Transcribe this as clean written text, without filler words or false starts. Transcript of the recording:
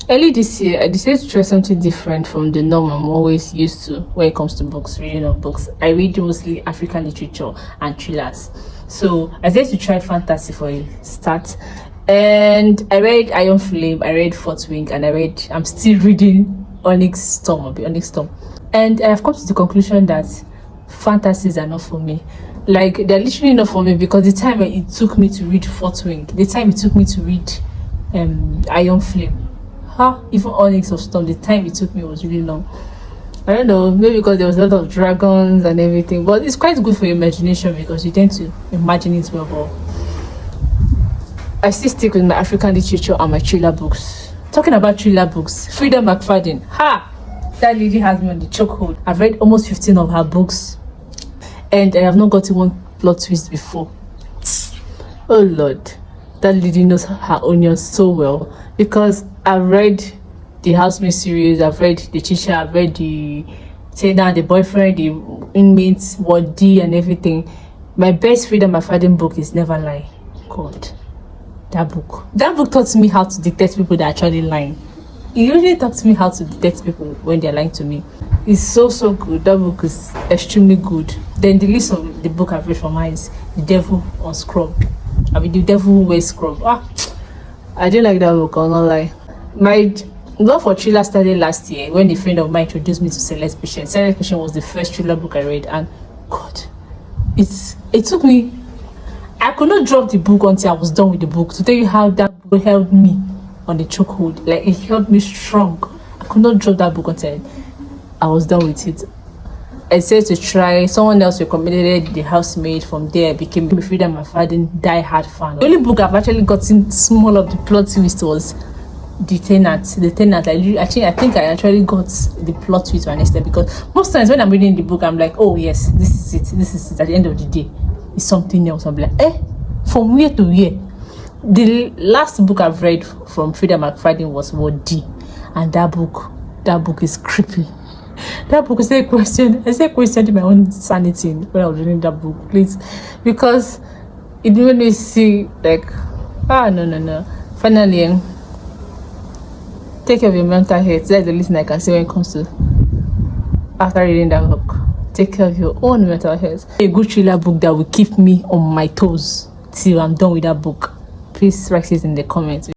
Early this year, I decided to try something different from the norm I'm always used to when it comes to books, reading of books. I read mostly African literature and thrillers. So I decided to try fantasy for a start. And I read Iron Flame, I read Fourth Wing, and I'm still reading Onyx Storm, Onyx Storm. And I have come to the conclusion that fantasies are not for me. Like, they're literally not for me because the time it took me to read Fourth Wing, the time it took me to read Iron Flame, even Onyx of Storm, the time it took me was really long. I don't know, maybe because there was a lot of dragons and everything, but it's quite good for your imagination because you tend to imagine it well. But I still stick with my African literature and my thriller books. Talking about thriller books, Frida McFadden, that lady has me on the chokehold. I've read almost 15 of her books and I have not gotten one plot twist before. Oh Lord, that lady knows her onions so well, because I've read the Housemaid series, I've read the teacher, I've read the tenant, the boyfriend, the inmates, Ward D and everything. My best Frida McFadden book is Never Lie. God, that book taught me how to detect people that are actually lying. It really taught me how to detect people when they're lying to me. It's so good. That book is extremely good. Then the list of the book I've read from her is The Devil on Scrub. The Devil Who Wears Scrub. I didn't like that book, I'll not lie. My love for thriller started last year when a friend of mine introduced me to Celeste Patient. Celeste Patient was the first thriller book I read, and God, it took me. I could not drop the book until I was done with the book. To tell you how that book held me on the chokehold, like it held me strong. I could not drop that book until I was done with it. I said to try. Someone else recommended The Housemaid. From there, I became a Frida McFadden die-hard fan. The only book I've actually gotten small of the plot twist was The Tenant. The Tenant. I think I actually got the plot twist to an extent, because most times when I'm reading the book, I'm like, oh yes, this is it. This is it. At the end of the day, it's something else. I'm like, from where to where? The last book I've read from Frida McFadden was Ward D, and that book is creepy. That book is a question. I said questioned my own sanity when I was reading that book, please, because it made me see like, no. Finally, take care of your mental health. That's the least I can say when it comes to after reading that book. Take care of your own mental health. A good thriller book that will keep me on my toes till I'm done with that book. Please write it in the comments.